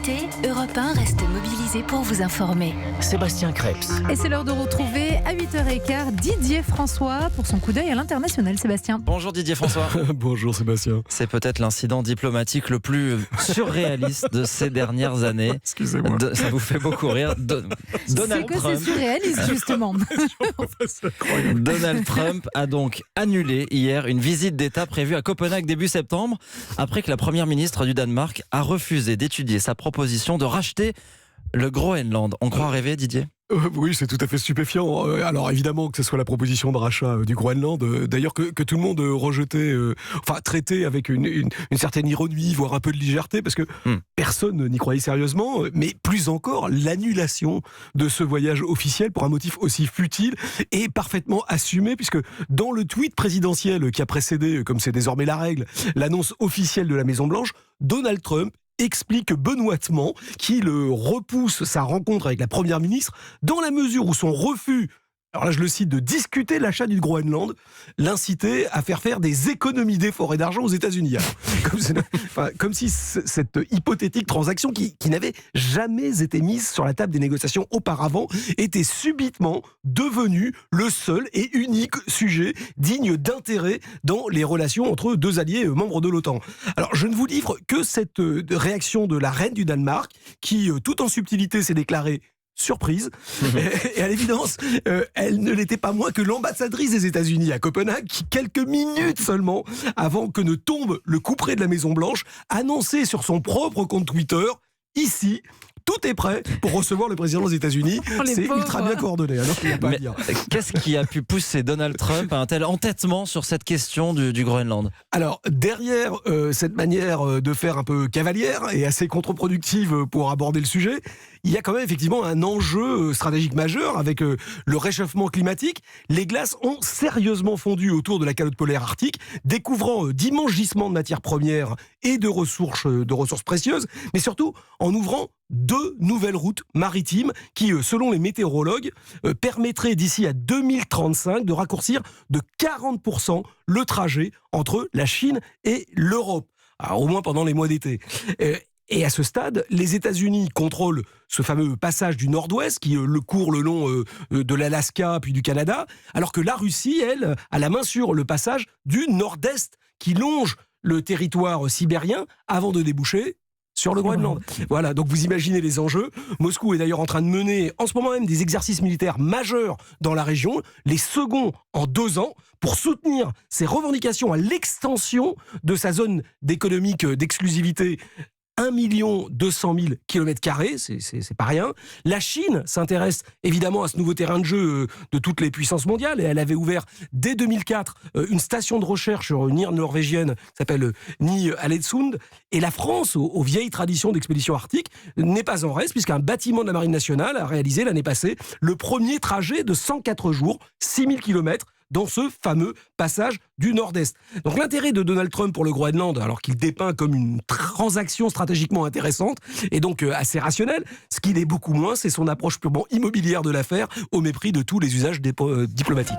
l'actualité, Europe 1 reste mobilisé pour vous informer. Sébastien Krebs. Et c'est l'heure de retrouver à 8h15 Didier François pour son coup d'œil à l'international. Sébastien. Bonjour Didier François. Bonjour Sébastien. C'est peut-être l'incident diplomatique le plus surréaliste de ces dernières années. Excusez-moi. Ça vous fait beaucoup rire. Donald C'est que Trump. c'est surréaliste justement. Donald Trump a donc annulé hier une visite d'État prévue à Copenhague début septembre, après que la première ministre du Danemark a refusé d'étudier sa proposition de racheter le Groenland. On croit rêver, Didier ? Oui, c'est tout à fait stupéfiant. Alors évidemment que ce soit la proposition de rachat du Groenland, d'ailleurs que tout le monde rejetait, traitait avec une certaine ironie, voire un peu de légèreté, parce que personne n'y croyait sérieusement, mais plus encore l'annulation de ce voyage officiel pour un motif aussi futile et parfaitement assumé, puisque dans le tweet présidentiel qui a précédé, comme c'est désormais la règle, l'annonce officielle de la Maison-Blanche, Donald Trump explique benoîtement qu'il repousse sa rencontre avec la première ministre dans la mesure où son refus, alors là je le cite, de discuter l'achat du Groenland l'incitait à faire des économies d'efforts et d'argent aux États-Unis. Comme si cette hypothétique transaction qui n'avait jamais été mise sur la table des négociations auparavant était subitement devenue le seul et unique sujet digne d'intérêt dans les relations entre deux alliés membres de l'OTAN. Alors je ne vous livre que cette réaction de la reine du Danemark qui, tout en subtilité, s'est déclarée surprise. Et à l'évidence, elle ne l'était pas moins que l'ambassadrice des États-Unis à Copenhague, qui, quelques minutes seulement avant que ne tombe le couperet de la Maison-Blanche, annonçait sur son propre compte Twitter, ici, tout est prêt pour recevoir le président des États-Unis. C'est ultra bien coordonné. Alors qu'il n'y a pas à dire. Qu'est-ce qui a pu pousser Donald Trump à un tel entêtement sur cette question du Groenland ? Alors, derrière cette manière de faire un peu cavalière et assez contre-productive pour aborder le sujet, il y a quand même effectivement un enjeu stratégique majeur avec le réchauffement climatique. Les glaces ont sérieusement fondu autour de la calotte polaire arctique, découvrant d'immenses gisements de matières premières et de ressources précieuses, mais surtout en ouvrant 2 nouvelles routes maritimes qui, selon les météorologues, permettraient d'ici à 2035 de raccourcir de 40% le trajet entre la Chine et l'Europe. Alors, au moins pendant les mois d'été. Et à ce stade, les États-Unis contrôlent ce fameux passage du Nord-Ouest qui court le long de l'Alaska puis du Canada, alors que la Russie, elle, a la main sur le passage du Nord-Est qui longe le territoire sibérien avant de déboucher sur le Groenland. Voilà, donc vous imaginez les enjeux. Moscou est d'ailleurs en train de mener en ce moment même des exercices militaires majeurs dans la région, les seconds en 2 ans, pour soutenir ses revendications à l'extension de sa zone économique d'exclusivité. 1 200 000 km², c'est pas rien. La Chine s'intéresse évidemment à ce nouveau terrain de jeu de toutes les puissances mondiales et elle avait ouvert dès 2004 une station de recherche sur une île norvégienne qui s'appelle Ny-Ålesund. Et la France, aux vieilles traditions d'expédition arctique, n'est pas en reste puisqu'un bâtiment de la Marine nationale a réalisé l'année passée le premier trajet de 104 jours, 6 000 km, dans ce fameux passage du Nord-Est. Donc l'intérêt de Donald Trump pour le Groenland, alors qu'il dépeint comme une transaction stratégiquement intéressante, et donc assez rationnelle, ce qu'il est beaucoup moins, c'est son approche purement immobilière de l'affaire, au mépris de tous les usages diplomatiques.